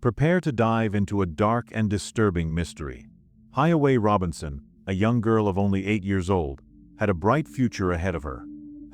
Prepare to dive into a dark and disturbing mystery. Hiaway Robinson, a young girl of only 8 years old, had a bright future ahead of her.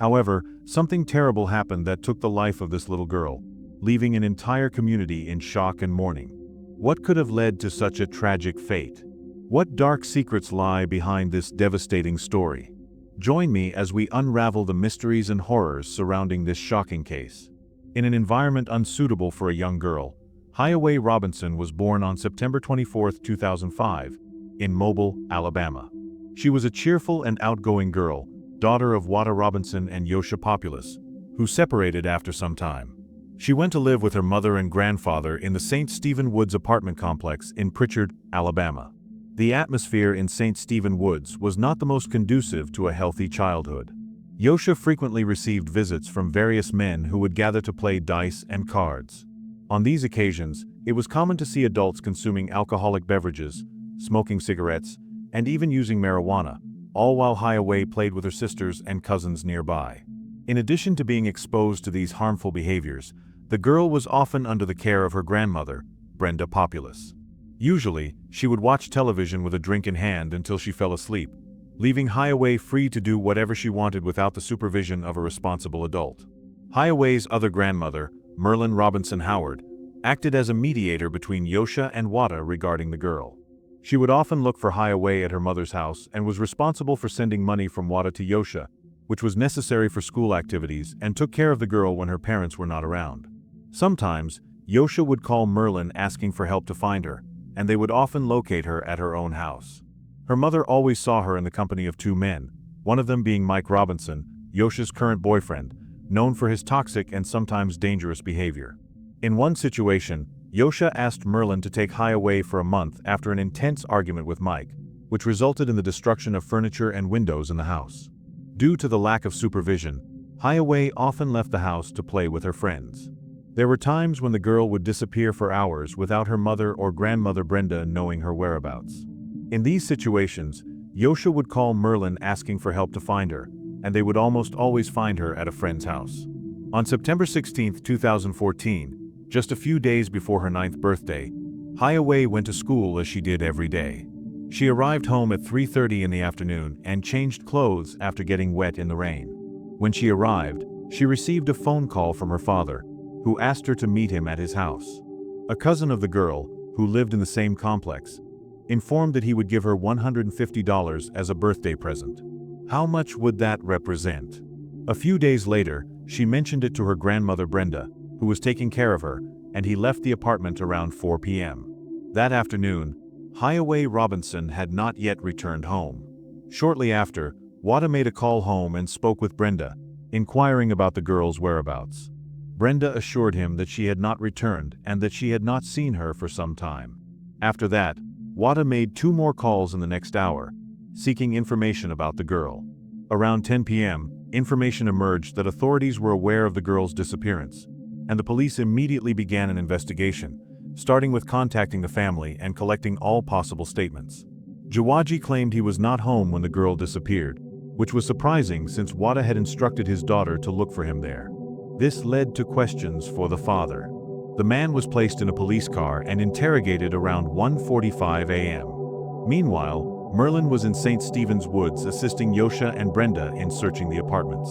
However, something terrible happened that took the life of this little girl, leaving an entire community in shock and mourning. What could have led to such a tragic fate? What dark secrets lie behind this devastating story? Join me as we unravel the mysteries and horrors surrounding this shocking case. In an environment unsuitable for a young girl, Hiaway Robinson was born on September 24, 2005, in Mobile, Alabama. She was a cheerful and outgoing girl, daughter of Wada Robinson and Yosha Populus, who separated after some time. She went to live with her mother and grandfather in the St. Stephen Woods apartment complex in Pritchard, Alabama. The atmosphere in St. Stephen Woods was not the most conducive to a healthy childhood. Yosha frequently received visits from various men who would gather to play dice and cards. On these occasions, it was common to see adults consuming alcoholic beverages, smoking cigarettes, and even using marijuana, all while Hiaway played with her sisters and cousins nearby. In addition to being exposed to these harmful behaviors, the girl was often under the care of her grandmother, Brenda Populus. Usually, she would watch television with a drink in hand until she fell asleep, leaving Hiaway free to do whatever she wanted without the supervision of a responsible adult. Hiaway's other grandmother, Merlin Robinson Howard, acted as a mediator between Yosha and Wada regarding the girl. She would often look for Hiaway at her mother's house and was responsible for sending money from Wada to Yosha, which was necessary for school activities, and took care of the girl when her parents were not around. Sometimes, Yosha would call Merlin asking for help to find her, and they would often locate her at her own house. Her mother always saw her in the company of 2 men, one of them being Mike Robinson, Yosha's current boyfriend, known for his toxic and sometimes dangerous behavior. In one situation, Yosha asked Merlin to take Hiaway for a month after an intense argument with Mike, which resulted in the destruction of furniture and windows in the house. Due to the lack of supervision, Hiaway often left the house to play with her friends. There were times when the girl would disappear for hours without her mother or grandmother Brenda knowing her whereabouts. In these situations, Yosha would call Merlin asking for help to find her, and they would almost always find her at a friend's house. On September 16, 2014, just a few days before her 9th birthday, Hiaway went to school as she did every day. She arrived home at 3:30 in the afternoon and changed clothes after getting wet in the rain. When she arrived, she received a phone call from her father, who asked her to meet him at his house. A cousin of the girl, who lived in the same complex, informed that he would give her $150 as a birthday present. How much would that represent? A few days later, she mentioned it to her grandmother Brenda, who was taking care of her, and he left the apartment around 4 p.m. That afternoon, Hiaway Robinson had not yet returned home. Shortly after, Wada made a call home and spoke with Brenda, inquiring about the girl's whereabouts. Brenda assured him that she had not returned and that she had not seen her for some time. After that, Wada made 2 more calls in the next hour, seeking information about the girl. Around 10 p.m., information emerged that authorities were aware of the girl's disappearance, and the police immediately began an investigation, starting with contacting the family and collecting all possible statements. Jawaji claimed he was not home when the girl disappeared, which was surprising since Wada had instructed his daughter to look for him there. This led to questions for the father. The man was placed in a police car and interrogated around 1:45 a.m. Meanwhile, Merlin was in St. Stephen's Woods assisting Yosha and Brenda in searching the apartments.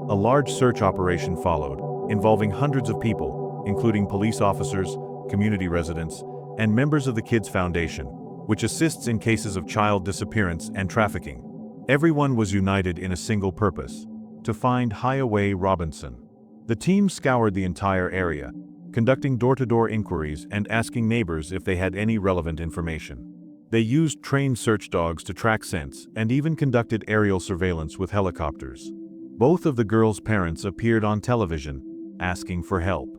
A large search operation followed, involving hundreds of people, including police officers, community residents, and members of the Kids Foundation, which assists in cases of child disappearance and trafficking. Everyone was united in a single purpose: to find Hiaway Robinson. The team scoured the entire area, conducting door-to-door inquiries and asking neighbors if they had any relevant information. They used trained search dogs to track scents and even conducted aerial surveillance with helicopters. Both of the girl's parents appeared on television, asking for help.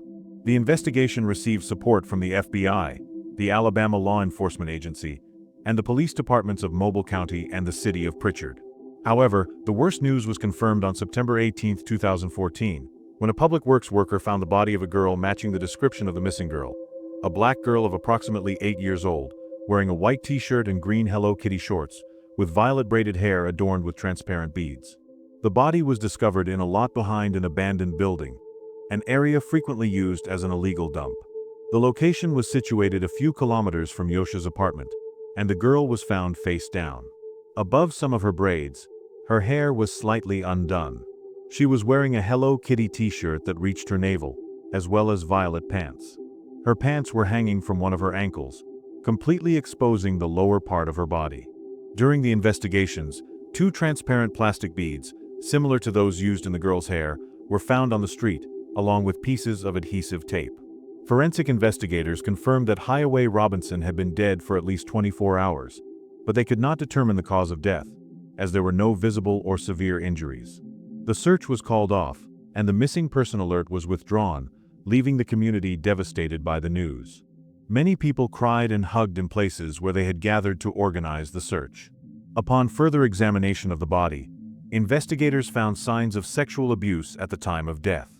The investigation received support from the FBI, the Alabama Law Enforcement Agency, and the police departments of Mobile County and the city of Pritchard. However, the worst news was confirmed on September 18, 2014, when a public works worker found the body of a girl matching the description of the missing girl, a black girl of approximately 8 years old, wearing a white t-shirt and green Hello Kitty shorts, with violet braided hair adorned with transparent beads. The body was discovered in a lot behind an abandoned building, an area frequently used as an illegal dump. The location was situated a few kilometers from Yosha's apartment, and the girl was found face down. Above some of her braids, her hair was slightly undone. She was wearing a Hello Kitty t-shirt that reached her navel, as well as violet pants. Her pants were hanging from one of her ankles, completely exposing the lower part of her body. During the investigations, 2 transparent plastic beads, similar to those used in the girl's hair, were found on the street, along with pieces of adhesive tape. Forensic investigators confirmed that Highway Robinson had been dead for at least 24 hours, but they could not determine the cause of death, as there were no visible or severe injuries. The search was called off, and the missing person alert was withdrawn, leaving the community devastated by the news. Many people cried and hugged in places where they had gathered to organize the search. Upon further examination of the body, investigators found signs of sexual abuse at the time of death.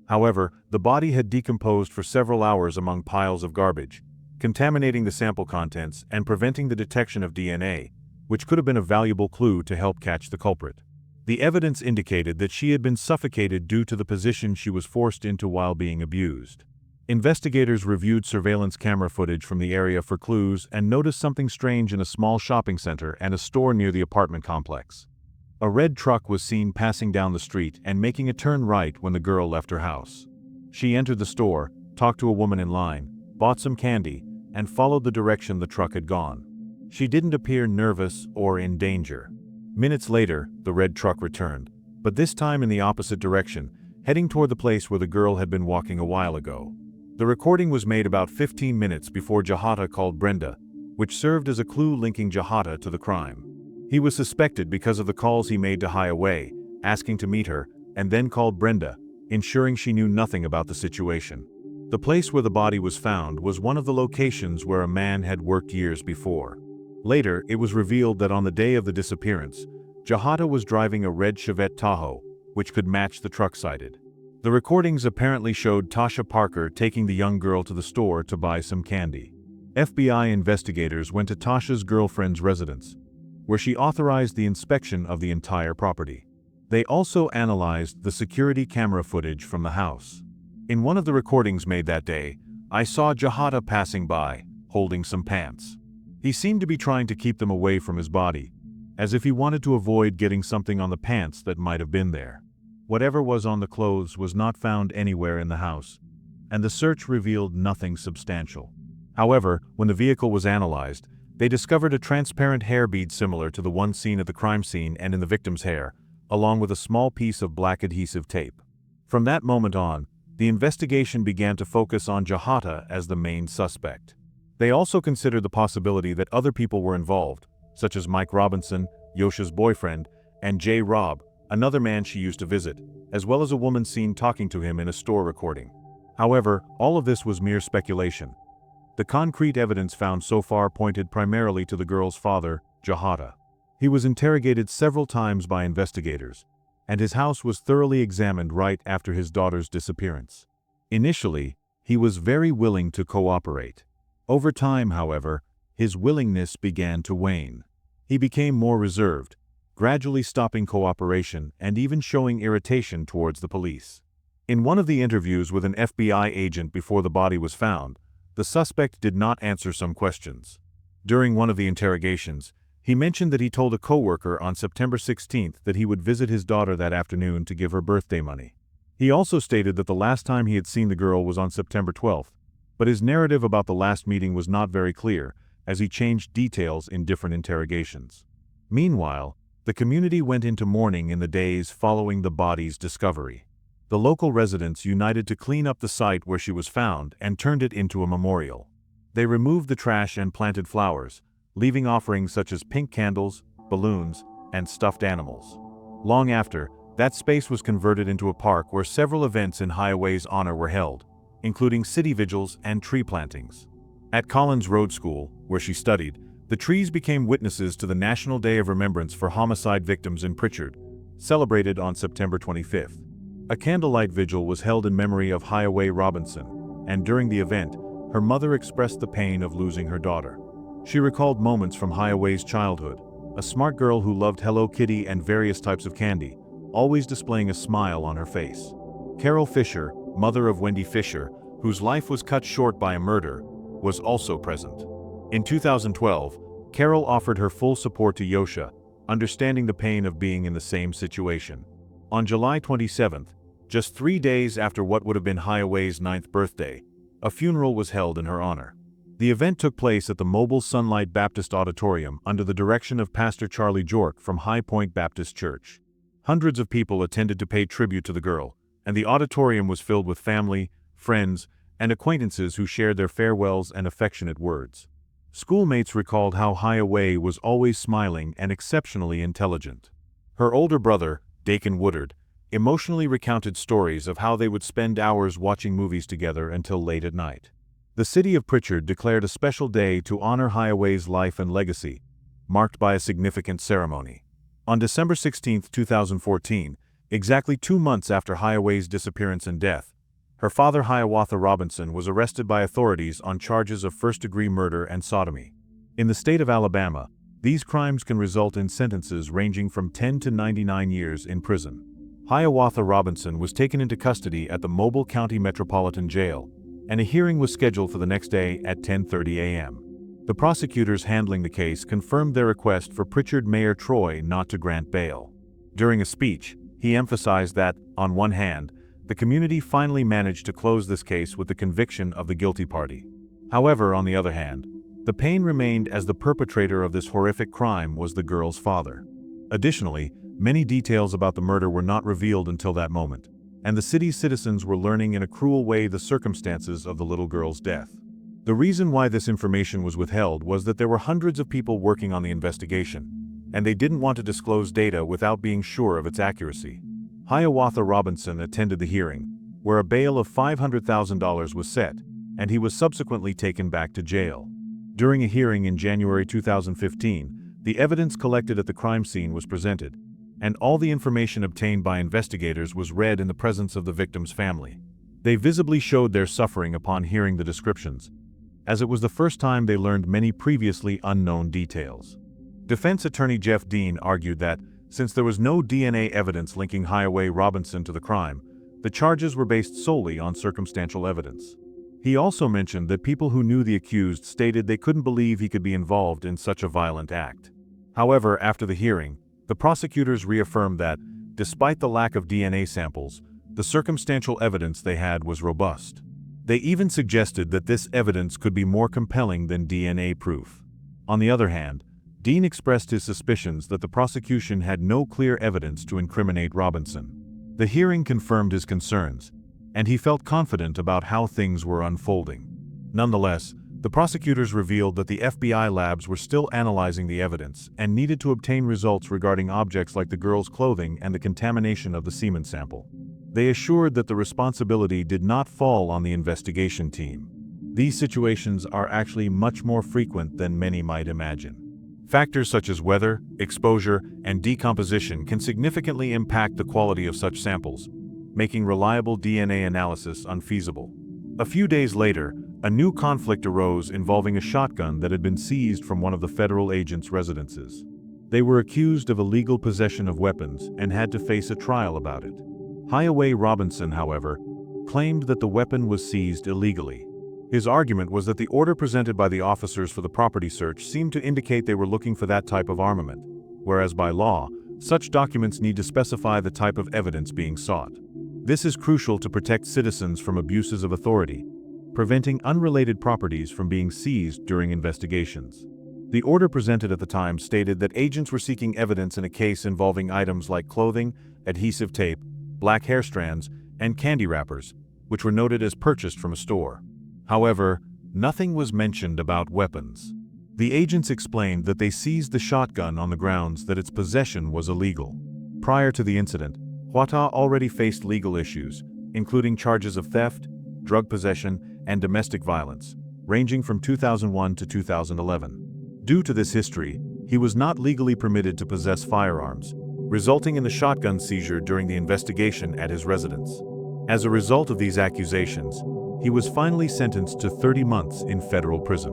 However, the body had decomposed for several hours among piles of garbage, contaminating the sample contents and preventing the detection of DNA, which could have been a valuable clue to help catch the culprit. The evidence indicated that she had been suffocated due to the position she was forced into while being abused. Investigators reviewed surveillance camera footage from the area for clues and noticed something strange in a small shopping center and a store near the apartment complex. A red truck was seen passing down the street and making a turn right when the girl left her house. She entered the store, talked to a woman in line, bought some candy, and followed the direction the truck had gone. She didn't appear nervous or in danger. Minutes later, the red truck returned, but this time in the opposite direction, heading toward the place where the girl had been walking a while ago. The recording was made about 15 minutes before Jahata called Brenda, which served as a clue linking Jahata to the crime. He was suspected because of the calls he made to Highway, asking to meet her, and then called Brenda, ensuring she knew nothing about the situation. The place where the body was found was one of the locations where a man had worked years before. Later, it was revealed that on the day of the disappearance, Jahata was driving a red Chevette Tahoe, which could match the truck cited. The recordings apparently showed Tasha Parker taking the young girl to the store to buy some candy. FBI investigators went to Tasha's girlfriend's residence, where she authorized the inspection of the entire property. They also analyzed the security camera footage from the house. In one of the recordings made that day, I saw Jahata passing by, holding some pants. He seemed to be trying to keep them away from his body, as if he wanted to avoid getting something on the pants that might have been there. Whatever was on the clothes was not found anywhere in the house, and the search revealed nothing substantial. However, when the vehicle was analyzed, they discovered a transparent hair bead similar to the one seen at the crime scene and in the victim's hair, along with a small piece of black adhesive tape. From that moment on, the investigation began to focus on Jahata as the main suspect. They also considered the possibility that other people were involved, such as Mike Robinson, Yosha's boyfriend, and Jay Robb, another man she used to visit, as well as a woman seen talking to him in a store recording. However, all of this was mere speculation. The concrete evidence found so far pointed primarily to the girl's father, Jahata. He was interrogated several times by investigators, and his house was thoroughly examined right after his daughter's disappearance. Initially, he was very willing to cooperate. Over time, however, his willingness began to wane. He became more reserved, gradually stopping cooperation and even showing irritation towards the police. In one of the interviews with an FBI agent before the body was found, the suspect did not answer some questions. During one of the interrogations, he mentioned that he told a coworker on September 16th that he would visit his daughter that afternoon to give her birthday money. He also stated that the last time he had seen the girl was on September 12th, but his narrative about the last meeting was not very clear, as he changed details in different interrogations. Meanwhile, the community went into mourning in the days following the body's discovery. The local residents united to clean up the site where she was found and turned it into a memorial. They removed the trash and planted flowers, leaving offerings such as pink candles, balloons, and stuffed animals. Long after, that space was converted into a park where several events in Highway's honor were held, including city vigils and tree plantings. At Collins Road School, where she studied, the trees became witnesses to the National Day of Remembrance for Homicide Victims in Pritchard, celebrated on September 25th. A candlelight vigil was held in memory of Highway Robinson, and during the event, her mother expressed the pain of losing her daughter. She recalled moments from Highway's childhood, a smart girl who loved Hello Kitty and various types of candy, always displaying a smile on her face. Carol Fisher, mother of Wendy Fisher, whose life was cut short by a murder, was also present. In 2012, Carol offered her full support to Yosha, understanding the pain of being in the same situation. On July 27th, just 3 days after what would have been Hiaway's 9th birthday, a funeral was held in her honor. The event took place at the Mobile Sunlight Baptist Auditorium under the direction of Pastor Charlie Jork from High Point Baptist Church. Hundreds of people attended to pay tribute to the girl, and the auditorium was filled with family, friends, and acquaintances who shared their farewells and affectionate words. Schoolmates recalled how Hiaway was always smiling and exceptionally intelligent. Her older brother, Dakin Woodard, emotionally recounted stories of how they would spend hours watching movies together until late at night. The city of Pritchard declared a special day to honor Hiaway's life and legacy, marked by a significant ceremony. On December 16, 2014, exactly 2 months after Hiaway's disappearance and death, her father Hiawatha Robinson was arrested by authorities on charges of first-degree murder and sodomy. In the state of Alabama, these crimes can result in sentences ranging from 10 to 99 years in prison. Hiawatha Robinson was taken into custody at the Mobile County Metropolitan Jail, and a hearing was scheduled for the next day at 10:30 a.m. The prosecutors handling the case confirmed their request for Pritchard Mayor Troy not to grant bail. During a speech, he emphasized that, on one hand, the community finally managed to close this case with the conviction of the guilty party. However, on the other hand, the pain remained as the perpetrator of this horrific crime was the girl's father. Additionally, many details about the murder were not revealed until that moment, and the city's citizens were learning in a cruel way the circumstances of the little girl's death. The reason why this information was withheld was that there were hundreds of people working on the investigation, and they didn't want to disclose data without being sure of its accuracy. Hiawatha Robinson attended the hearing, where a bail of $500,000 was set, and he was subsequently taken back to jail. During a hearing in January 2015, the evidence collected at the crime scene was presented, and all the information obtained by investigators was read in the presence of the victim's family. They visibly showed their suffering upon hearing the descriptions, as it was the first time they learned many previously unknown details. Defense attorney Jeff Dean argued that, since there was no DNA evidence linking Hiaway Robinson to the crime, the charges were based solely on circumstantial evidence. He also mentioned that people who knew the accused stated they couldn't believe he could be involved in such a violent act. However, after the hearing, the prosecutors reaffirmed that, despite the lack of DNA samples, the circumstantial evidence they had was robust. They even suggested that this evidence could be more compelling than DNA proof. On the other hand, Dean expressed his suspicions that the prosecution had no clear evidence to incriminate Robinson. The hearing confirmed his concerns, and he felt confident about how things were unfolding. Nonetheless, the prosecutors revealed that the FBI labs were still analyzing the evidence and needed to obtain results regarding objects like the girl's clothing and the contamination of the semen sample. They assured that the responsibility did not fall on the investigation team. These situations are actually much more frequent than many might imagine. Factors such as weather, exposure, and decomposition can significantly impact the quality of such samples, making reliable DNA analysis unfeasible. A few days later, a new conflict arose involving a shotgun that had been seized from one of the federal agents' residences. They were accused of illegal possession of weapons and had to face a trial about it. Hiaway Robinson, however, claimed that the weapon was seized illegally. His argument was that the order presented by the officers for the property search seemed to indicate they were looking for that type of armament, whereas by law, such documents need to specify the type of evidence being sought. This is crucial to protect citizens from abuses of authority, preventing unrelated properties from being seized during investigations. The order presented at the time stated that agents were seeking evidence in a case involving items like clothing, adhesive tape, black hair strands, and candy wrappers, which were noted as purchased from a store. However, nothing was mentioned about weapons. The agents explained that they seized the shotgun on the grounds that its possession was illegal. Prior to the incident, Huata already faced legal issues, including charges of theft, drug possession, and domestic violence, ranging from 2001 to 2011. Due to this history, he was not legally permitted to possess firearms, resulting in the shotgun seizure during the investigation at his residence. As a result of these accusations, he was finally sentenced to 30 months in federal prison.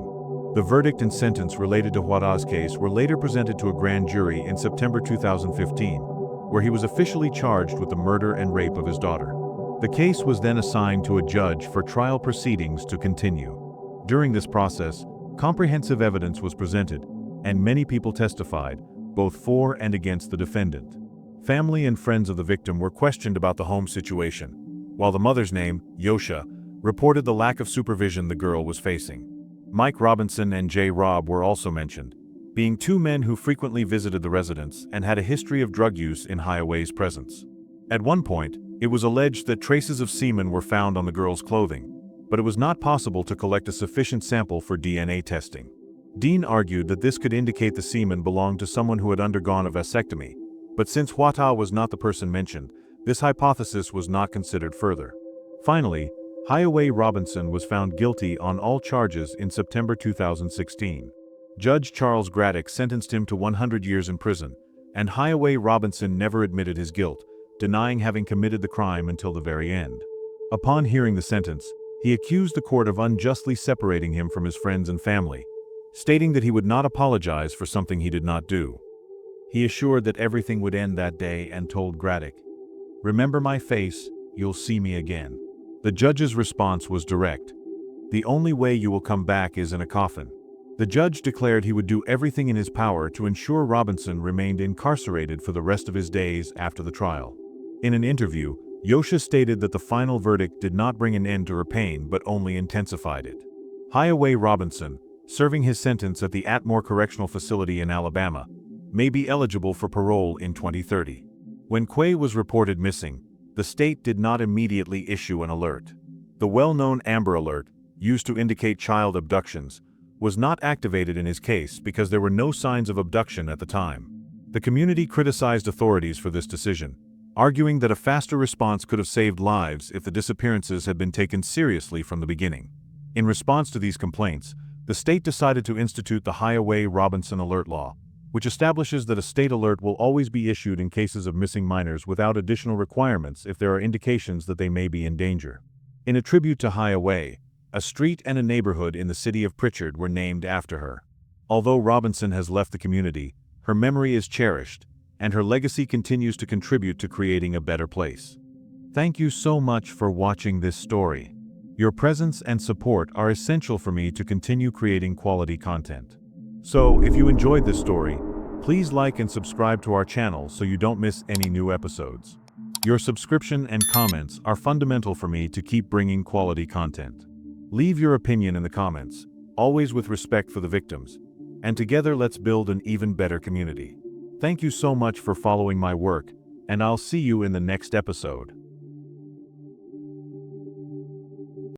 The verdict and sentence related to Huata's case were later presented to a grand jury in September 2015, where he was officially charged with the murder and rape of his daughter. The case was then assigned to a judge for trial proceedings to continue. During this process, comprehensive evidence was presented, and many people testified, both for and against the defendant. Family and friends of the victim were questioned about the home situation, while the mother's name, Yosha, reported the lack of supervision the girl was facing. Mike Robinson and J. Rob were also mentioned, being two men who frequently visited the residence and had a history of drug use in Hiaway's presence. At one point, it was alleged that traces of semen were found on the girl's clothing, but it was not possible to collect a sufficient sample for DNA testing. Dean argued that this could indicate the semen belonged to someone who had undergone a vasectomy, but since Huata was not the person mentioned, this hypothesis was not considered further. Finally, Hiaway Robinson was found guilty on all charges in September 2016. Judge Charles Graddick sentenced him to 100 years in prison, and Hiaway Robinson never admitted his guilt, denying having committed the crime until the very end. Upon hearing the sentence, he accused the court of unjustly separating him from his friends and family, stating that he would not apologize for something he did not do. He assured that everything would end that day and told Graddick, "Remember my face, you'll see me again." The judge's response was direct. "The only way you will come back is in a coffin." The judge declared he would do everything in his power to ensure Robinson remained incarcerated for the rest of his days after the trial. In an interview, Yosha stated that the final verdict did not bring an end to her pain but only intensified it. Hiaway Robinson, serving his sentence at the Atmore Correctional Facility in Alabama, may be eligible for parole in 2030. When Quay was reported missing, the state did not immediately issue an alert. The well-known Amber Alert, used to indicate child abductions, was not activated in his case because there were no signs of abduction at the time. The community criticized authorities for this decision, arguing that a faster response could have saved lives if the disappearances had been taken seriously from the beginning. In response to these complaints, the state decided to institute the Hiaway Robinson Alert Law, which establishes that a state alert will always be issued in cases of missing minors without additional requirements if there are indications that they may be in danger. In a tribute to Hiaway, a street and a neighborhood in the city of Pritchard were named after her. Although Robinson has left the community, her memory is cherished, and her legacy continues to contribute to creating a better place. Thank you so much for watching this story. Your presence and support are essential for me to continue creating quality content. So, if you enjoyed this story, please like and subscribe to our channel so you don't miss any new episodes. Your subscription and comments are fundamental for me to keep bringing quality content. Leave your opinion in the comments, always with respect for the victims, and together let's build an even better community. Thank you so much for following my work, and I'll see you in the next episode.